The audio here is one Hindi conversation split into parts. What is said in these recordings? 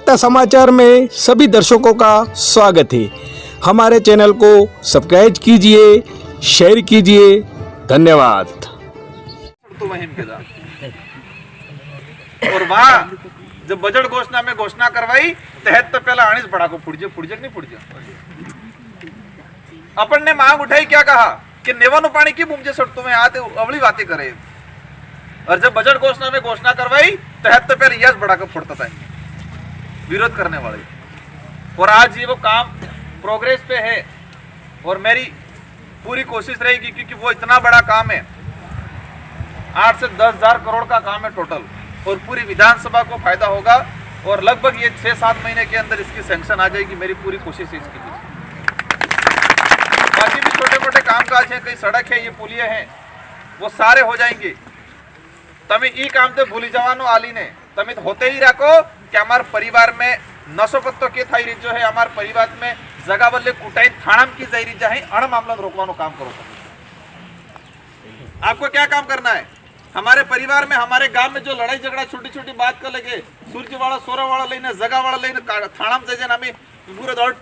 सत्ता समाचार में सभी दर्शकों का स्वागत है। हमारे चैनल को सब्सक्राइब कीजिए, शेयर कीजिए। धन्यवाद। तो मुहिम के दार और वहाँ जब बजट घोषणा में घोषणा करवाई तहत तो पहला आणिस बड़ा को फुड़जे नहीं फुड़जे अपन ने मांग उठाई, क्या कहा कि नेवानो पानी की मुझे सड़कों में आते अवली बातें करे। और जब बजट घोषणा में घोषणा करवाई तहत तो पहले यस बड़ा को फुड़ता था विरोध करने वाले। और आज ये वो काम प्रोग्रेस पे है और मेरी पूरी कोशिश रहेगी, क्योंकि वो इतना बड़ा काम है, 8 से 10 हजार करोड़ का काम है टोटल, और पूरी विधानसभा को फायदा होगा और लगभग ये 6-7 महीने के अंदर इसकी सैंक्शन आ जाएगी। मेरी पूरी कोशिश है इसके पीछे। बाकी भी छोटे मोटे कामकाज हैं, कई सड़क है, ये पुलिया हैं, वो सारे हो जाएंगे। तमें ई काम तो भूली जवानो आली ने तमें होते ही रखो कि हमारे परिवार में नशो पत्तो के थाई जो है, हमारे परिवार में जगह बल्ले कुटाई थाणम की जहरी जाए अण मामला रोकवानो काम करो। आपको क्या काम करना है? हमारे परिवार में, हमारे गांव में जो लड़ाई झगड़ा छोटी छोटी बात कर लगे, सूर्य वाला सोरा वाला लेने, जगह वाला लेने, थाणम से जन हमें पूरे दौड़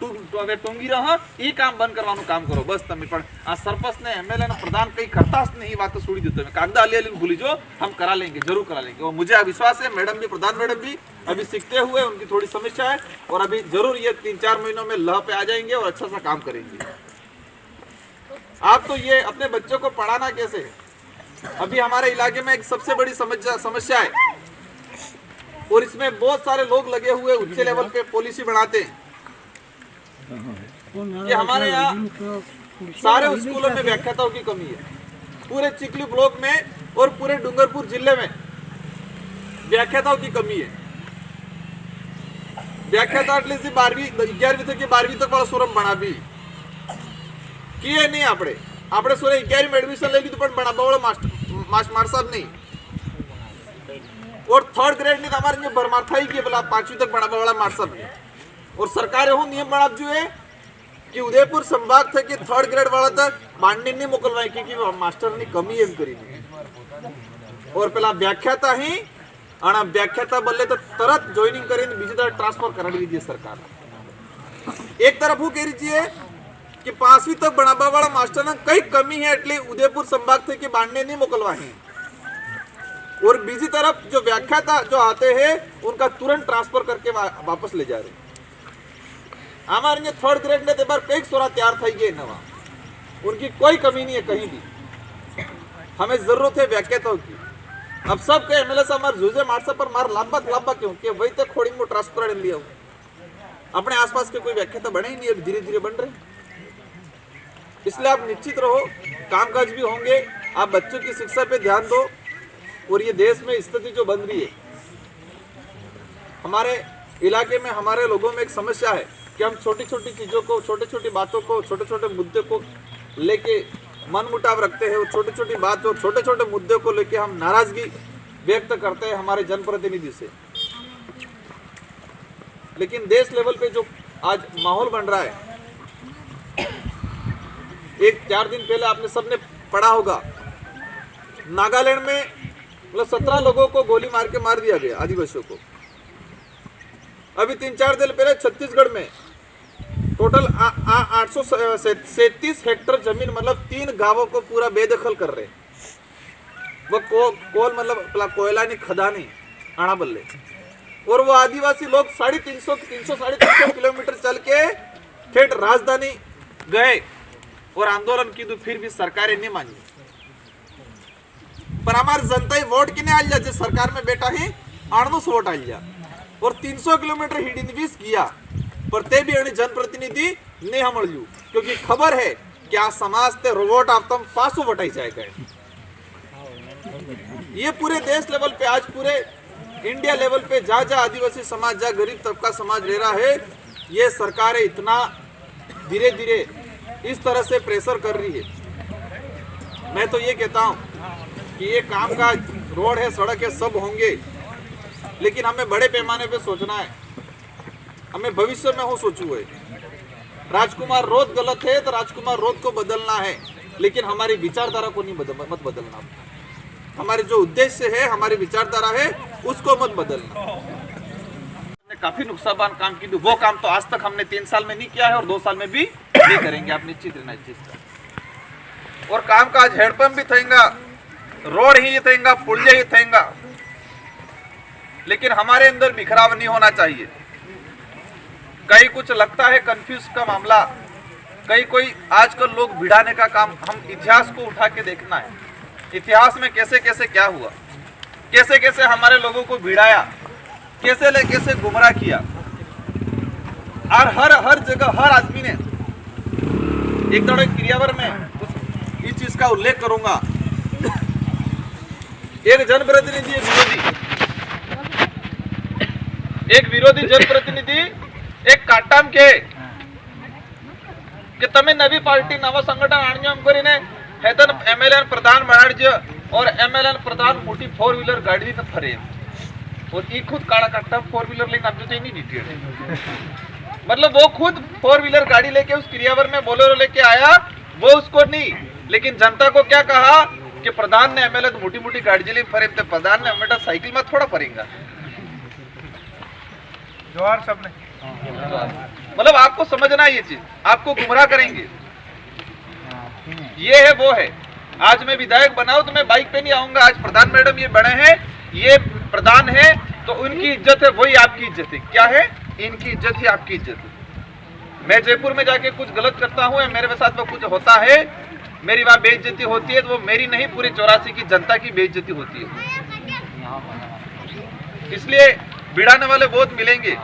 टूंगी रहा, ई काम बंद करवानो काम करो बस। तमें पण आ सरपंच ने, एमएलए ने, प्रधान कई करता नहीं बात तो सुड़ी देते, कागदा अली भूली जो हम करा लेंगे, जरूर करा लेंगे। और मुझे विश्वास है मैडम भी, प्रधान मैडम भी अभी सीखते हुए, उनकी थोड़ी समस्या है और अभी जरूर ये 3-4 महीनों में लह पे आ जाएंगे और अच्छा सा काम करेंगे। आप तो ये अपने बच्चों को पढ़ाना कैसे है? अभी हमारे इलाके में एक सबसे बड़ी समस्या है और इसमें बहुत सारे लोग लगे हुए उच्च लेवल पे पॉलिसी बनाते हैं कि हमारे यहाँ सारे स्कूलों में व्याख्याताओं की कमी है। पूरे चिखली ब्लॉक में और पूरे डूंगरपुर जिले में व्याख्याताओं की कमी है। व्याख्याता એટલે 11वीं થી 12वीं तक वाला सोरम बना भी किए नहीं આપણે સોરે 11वीं में एडमिशन ले लीधું પણ બનાવવાળો मास्टर साहब नहीं। और 3rd ग्रेड ની તમારે જે ભરમાર થઈ ગઈ પેલા 5वीं तक બનાવવાળા मास्टर साहब नहीं। और सरकार એવું નિયમ બનાવજો है कि उदयपुर संभाग थे कि 3rd ग्रेड वाला तक बांडनी नहीं मोकलवाई क्योंकि मास्टर ની कमी એમ કરી। और પેલા व्याख्याता ही અને व्याख्याता बल्ले तो तरत જોઈનિંગ કરીને બીજી તરફ ટ્રાન્સફર કરાવી દીધી सरकार। एक तरफ હું કહી રહી है कि 5वीं तक बनावा वाला मास्टर ने कई कमी है એટલે उदयपुर संभाग थे कि बांडने नहीं मोकलवाही। और बीजी तरफ जो व्याख्याता जो आते हैं उनका तुरंत ट्रांसफर करके वापस ले जा रहे। हमारे ये 3rd ग्रेड ने बार कई सोरा तैयार થઈ गए नवा, उनकी कोई कमी नहीं है कहीं भी। हमें जरूरत है व्याख्याताओं की। अब सब के एमएलए साहब मार जुजे मारसा पर मार लांबा क्यों कि वही तक खोड़ी में ट्रांसफर कर लिया। अपने आसपास के कोई व्याख्याता बने ही नहीं, अब धीरे धीरे बन रहे। इसलिए आप निश्चित रहो, कामकाज भी होंगे। आप बच्चों की शिक्षा पे ध्यान दो। और ये देश में स्थिति जो बन रही है, हमारे इलाके में हमारे लोगों में एक समस्या है कि हम छोटी छोटी चीज़ों को, छोटी छोटी बातों को, छोटे छोटे मुद्दे को लेके मन मुटाव रखते हैं। और छोटी छोटी बात और छोटे छोटे मुद्दे को लेके हम नाराजगी व्यक्त करते हैं हमारे जनप्रतिनिधि से। लेकिन देश लेवल पे जो आज माहौल बन रहा है, एक 4 दिन पहले आपने सबने पढ़ा होगा, नागालैंड में मतलब 17 लोगों को गोली मार के मार दिया गया, आदिवासियों को। अभी 3-4 दिन पहले छत्तीसगढ़ में टोटल 837 हेक्टेयर जमीन मतलब 3 गांवों को पूरा बेदखल कर रहे। वो कोल मतलब कोयला नहीं, खदा नहीं, आना बल्ले। और वो आदिवासी लोग 350 किलोमीटर चल के ठेठ राजधानी गए और आंदोलन की, तो फिर भी सरकारें नहीं मानी। पर हमारे जनता वोट किने आल जा, सरकार में बैठा है 800 वोट आल जा। और 300 किलोमीटर हिडीनवीस किया पर ते भी जनप्रतिनिधि नहीं हमलू, क्योंकि खबर है कि आ समाज ते रोवोट आपतम 500 वोटाई जाएगा। ये पूरे देश लेवल पे, आज पूरे इंडिया लेवल पे जा आदिवासी समाज, जा गरीब तबका समाज ले रहा है। ये सरकारें इतना धीरे धीरे इस तरह से प्रेशर कर रही है। मैं तो ये कहता हूँ कि ये कामकाज, रोड है, सड़क है, सब होंगे, लेकिन हमें बड़े पैमाने पे सोचना है। हमें भविष्य में हो सोचू है। राजकुमार रोध गलत है तो राजकुमार रोध को बदलना है, लेकिन हमारी विचारधारा को नहीं मत बदलना। हमारे जो उद्देश्य है, हमारी विचारधारा है, उसको मत बदलना। काफी नुकसानबान काम की, वो काम तो आज तक हमने 3 साल में नहीं किया है और 2 साल में भी नहीं करेंगे, आप निश्चित रहना इस चीज का। और काम काज हेडपंप भी थेंगा, रोड ही थेंगा, पुलिया ही थेंगा, लेकिन हमारे अंदर बिखराव नहीं होना चाहिए। कहीं कुछ लगता है कंफ्यूज का मामला, कहीं कोई आजकल लोग भिड़ाने का काम, हम इतिहास को उठा के देखना है, इतिहास में कैसे कैसे क्या हुआ, कैसे कैसे हमारे लोगों को भिड़ाया, कैसे गुमराह किया। और हर जगह हर आदमी ने एक दौड़ क्रियावर में इस चीज का उल्लेख करूंगा। एक जनप्रतिनिधि एक विरोधी जनप्रतिनिधि एक काटाम के कि तमे नवी पार्टी नवा संगठन आणજો એમ કરીને હેતન એમએલએ પ્રધાન બનાડજો और एमएलए प्रधान मोटी 4 व्हीलर गाड़ी न फरे और ये खुद काला कट्टा 4 व्हीलर लेके आप जो नहीं डिटेल, मतलब वो खुद 4 व्हीलर गाड़ी लेके उस क्रियावर में बोलेरो लेके आया, वो उसको नहीं, लेकिन जनता को क्या कहा कि प्रधान ने एमएलए तो मोटी मोटी गाड़ी लेके फरे, तो प्रधान ने हमेशा साइकिल में थोड़ा फरेगा। जोहार सबने, मतलब आपको समझना है ये चीज, आपको गुमराह करेंगे, ये है वो है। आज मैं विधायक बनाऊं तो मैं बाइक पे नहीं आऊंगा, आज प्रधान मैडम ये बड़े हैं, ये प्रधान है, तो उनकी इज्जत है, वही आपकी इज्जत है। क्या है? इनकी इज्जत ही आपकी इज्जत है। मैं जयपुर में जाके कुछ गलत करता हूं या मेरे साथ में कुछ होता है, मेरी वहां बेइज्जती होती है, तो वो मेरी नहीं, पूरी 84 की जनता की बेइज्जती होती है। इसलिए भिड़ाने वाले बहुत मिलेंगे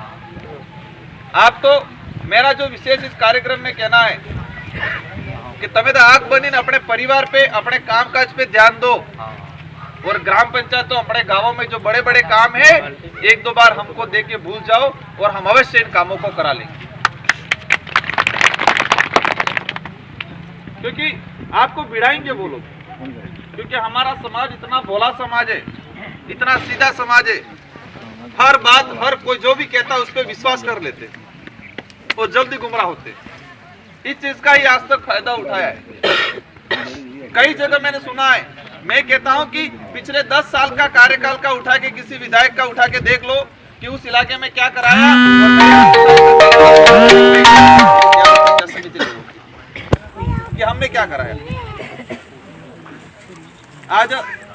आपको। मेरा जो विशेष इस कार्यक्रम में कहना है कि तमे तो आग बनी अपने परिवार पे, अपने कामकाज पे ध्यान दो, और ग्राम पंचायत तो अपने गांवों में जो बड़े बड़े काम है 1-2 बार हमको दे के भूल जाओ, और हम अवश्य इन कामों को करा लेंगे। क्योंकि आपको भिड़ाएंगे वो लोग, क्योंकि हमारा समाज इतना भोला समाज है, इतना सीधा समाज है, हर बात हर कोई जो भी कहता है उस पर विश्वास कर लेते और जल्दी गुमराह होते। इस चीज का ही आज तक फायदा उठाया है। कई जगह मैंने सुना है, मैं कहता हूं कि पिछले 10 साल का कार्यकाल का उठा के, किसी विधायक का उठा के देख लो कि उस इलाके में क्या कराया कि हमने क्या कराया। आज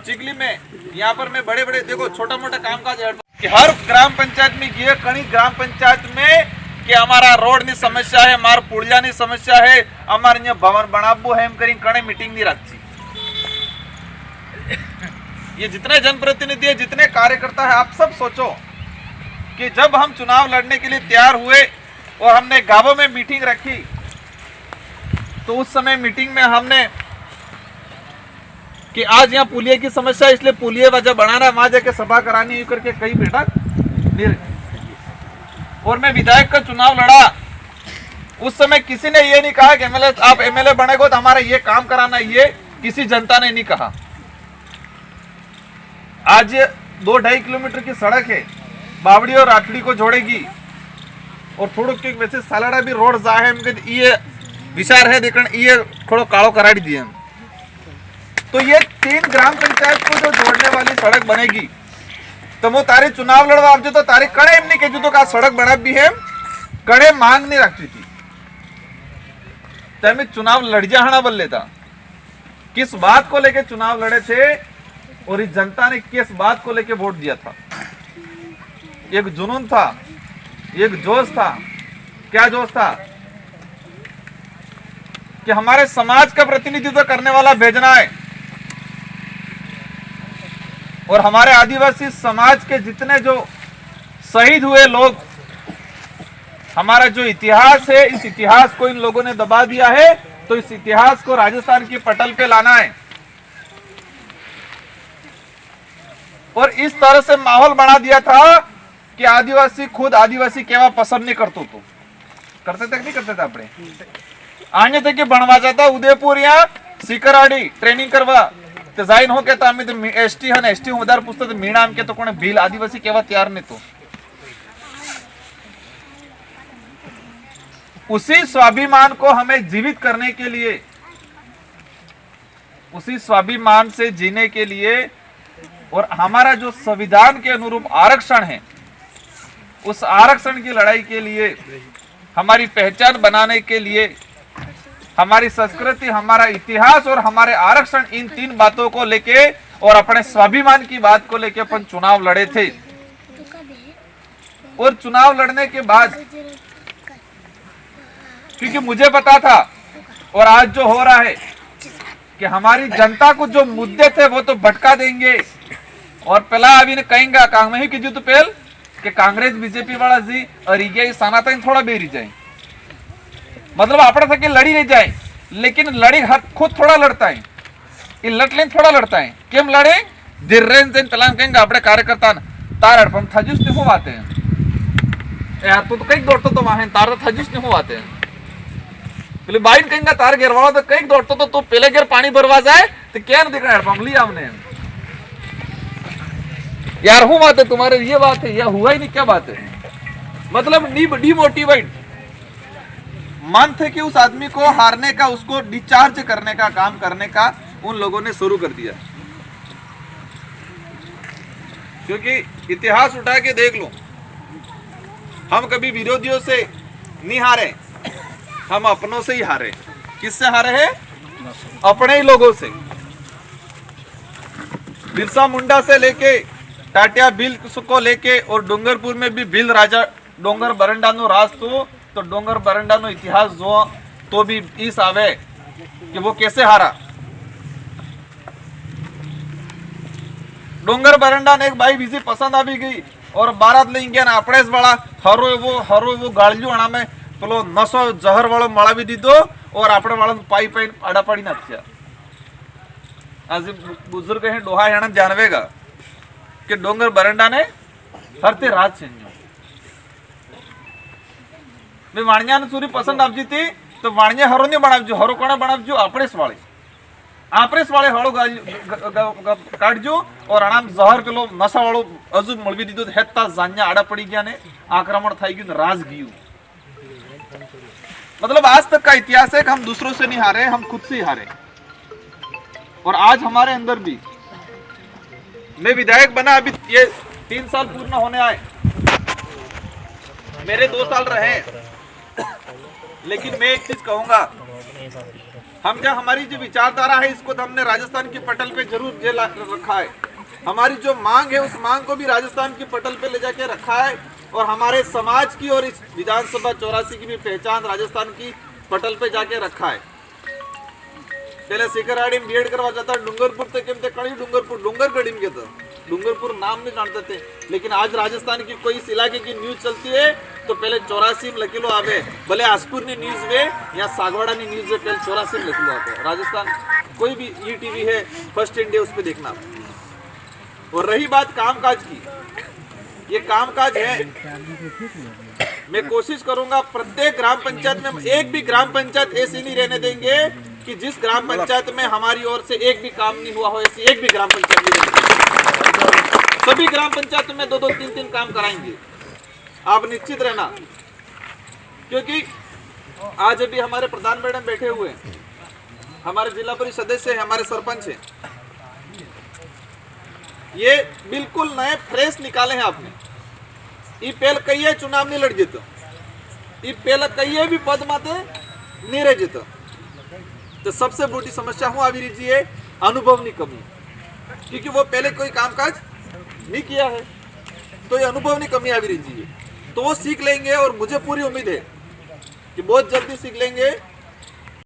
चिगली में यहाँ पर मैं बड़े बड़े देखो छोटा मोटा काम काज कि हर ग्राम पंचायत में ये कई ग्राम पंचायत में कि हमारा रोड ની समस्या है, हमार पुलियाની समस्या है, हमारे यहाँ भवन बनावવું है, એમ કરીને કણે मीटिंग नहीं रखती। ये जितने जनप्रतिनिधि है, जितने कार्यकर्ता है, आप सब सोचो कि जब हम चुनाव लड़ने के लिए तैयार हुए और हमने गांवों में मीटिंग रखी, तो उस समय मीटिंग में हमने कि आज यहाँ पुलिया की समस्या, इसलिए पुलिया वजह बनाना, वहां जाके सभा करानी करके कई बेटा नहीं। और मैं विधायक का चुनाव लड़ा, उस समय किसी ने ये नहीं कहा कि एमएलए आप एमएलए बनेगो तो हमारा ये काम कराना, ये किसी जनता ने नहीं कहा। आज 2-2.5 किलोमीटर की सड़क है, बावड़ी और राठड़ी को जोड़ेगी, और थोड़ो के वैसे सालाड़ा भी रोड जा है, ये विचार है देखने ये थोड़ो कालो कराड़ी दिए। तो ये 3 ग्राम पंचायत को जो जोड़ने वाली सड़क बनेगी, तो वो तारे चुनाव लड़वा आपजो तो तारे कड़े एम नहीं कहजो तो का सड़क बना भी है, कड़े मांग नहीं रखती थी, तमे चुनाव लड़ जाना बल लेता। किस बात को लेके चुनाव लड़े थे और इस जनता ने किस बात को लेके वोट दिया था? एक जुनून था, एक जोश था। क्या जोश था? कि हमारे समाज का प्रतिनिधित्व करने वाला भेजना है, और हमारे आदिवासी समाज के जितने जो शहीद हुए लोग, हमारा जो इतिहास है, इस इतिहास को इन लोगों ने दबा दिया है, तो इस इतिहास को राजस्थान की पटल पे लाना है। और इस तरह से माहौल बना दिया था कि आदिवासी खुद आदिवासी केवा पसंद नहीं करते तो करते थे, नहीं करते थे अपने आने थे कि बनवा जाता उदयपुर या सिकराड़ी ट्रेनिंग करवा, तो जाइन हो कहता आम्ही तो एसटी है, एसटी उदार पूछते तो मीणा आम के तो कोने भील आदिवासी केवा तैयार नहीं। तो उसी स्वाभिमान को हमें जीवित करने के लिए, उसी स्वाभिमान से जीने के लिए, और हमारा जो संविधान के अनुरूप आरक्षण है उस आरक्षण की लड़ाई के लिए, हमारी पहचान बनाने के लिए, हमारी संस्कृति, हमारा इतिहास और हमारे आरक्षण, इन 3 बातों को लेके और अपने स्वाभिमान की बात को लेके अपन चुनाव लड़े थे। और चुनाव लड़ने के बाद, क्योंकि मुझे पता था और आज जो हो रहा है कि हमारी जनता को जो मुद्दे थे वो तो भटका देंगे। और पहला अभी ने कहेंगे कांग में ही कीजिए तो पहल कि कांग्रेस बीजेपी वाला जी और ये सनातन थोड़ा बेरी जाए, मतलब अपने सके लड़ी नहीं जाए, लेकिन लड़ी खुद थोड़ा लड़ता है, ये लटलेन थोड़ा लड़ता है। केम लड़े दिर्रेन से पहला कहेंगे अपने कार्यकर्ता तार अड़पम थजुस नहीं हो आते हैं यार, तो कई दौड़ते तो वहां तार थजुस नहीं हो आते हैं। पहले बाइन कहेंगे तार गिरवाओ तो कई दौड़ते तो तू पहले गिर पानी भरवा जाए तो क्या नहीं दिखना अड़पम लिया हमने यार। हूँ बात है तुम्हारे, ये बात है, यह हुआ ही नहीं, क्या बात है, मतलब डिमोटिवेट मन थे कि उस आदमी को हारने का, उसको डिस्चार्ज करने का काम करने का उन लोगों ने शुरू कर दिया। क्योंकि इतिहास उठा के देख लो, हम कभी विरोधियों से नहीं हारे, हम अपनों से ही हारे। किससे हारे हैं? अपने ही लोगों से। बिरसा मुंडा से लेके टाटिया बिल को लेके और डोंगरपुर में भी बिल राजा डोंगर बरंडानो राज तो डोंगर बरंडानो इतिहास जो तो भी इस आवे कि वो कैसे हारा। डोंगर बरंडा ने एक बाई बीजी पसंद आ भी गई और बारात ले गया ना अपने वाला हरो वो गाड़ियों आना में पेलो नशो जहर वालों मड़ा भी दी दो और अपने वाला पाई पाई आड़ा पड़ी ना थिया। आज बुजुर्ग हैं डोहा हणन जानवेगा कि डोंगर बरंडा ने हरते राज छेन्यो मैं वाणिया ने सूरी पसंद आपजी थी तो वाणिया हरो नहीं बनावजो, हरो कोने बनावजो आपरेस वाले हड़ो काटजो और आराम जहर पेलो नशा वालों अजू मळवी दीधो हेता जान्या आड़ा पड़ी गया ने आक्रमण थाई गयु राज गयु। मतलब आज तक का इतिहास है कि हम दूसरों से नहीं हारे, हम खुद से ही हारे। और आज हमारे अंदर भी, मैं विधायक बना अभी ये 3 साल पूर्ण होने आए, मेरे 2 साल रहे, लेकिन मैं एक चीज कहूंगा, हम जब हमारी जो विचारधारा है इसको तो हमने राजस्थान की पटल पे जरूर रखा है। हमारी जो मांग है उस मांग को भी राजस्थान की पटल पे ले जाके रखा है और हमारे समाज की और इस विधानसभा 84 की भी पहचान राजस्थान की पटल पे जाके रखा है। पहले सिकराड़ी में बीएड करवा जाता डूंगरपुर तक केम ते कड़ी डूंगरपुर डूंगरगढ़ी में कहता डूंगरपुर नाम नहीं जानते थे, लेकिन आज राजस्थान की कोई इस इलाके की न्यूज चलती है तो पहले 84 में लकीलो आवे, भले आसपुर ने न्यूज वे या सागवाड़ा ने न्यूज वे, पहले 84 में लकीलो आते। राजस्थान कोई भी ईटीवी है फर्स्ट इंडिया उस पर देखना। और रही बात कामकाज की, ये कामकाज है, मैं कोशिश करूंगा प्रत्येक ग्राम पंचायत में एक भी ग्राम पंचायत ऐसी नहीं रहने देंगे कि जिस ग्राम पंचायत में हमारी ओर से एक भी काम नहीं हुआ हो, ऐसी एक भी ग्राम पंचायत नहीं रहने देंगे। सभी ग्राम पंचायत में 2-2, 3-3 काम कराएंगे, आप निश्चित रहना। क्योंकि आज अभी हमारे प्रधान मैडम बैठे हुए हैं, हमारे जिला परिषद सदस्य हैं, हमारे सरपंच हैं, ये बिल्कुल नए फ्रेश निकाले हैं आपने। ये पहले कई चुनाव नहीं लड़ जीतो, ये पहले कई भी पद माते नहीं रह जीतो। तो सबसे बड़ी समस्या हूँ अभी जी है अनुभव की कमी, क्योंकि वो पहले कोई कामकाज नहीं किया है, तो ये अनुभव की कमी अभी जी है। तो वो सीख लेंगे और मुझे पूरी उम्मीद है कि बहुत जल्दी सीख लेंगे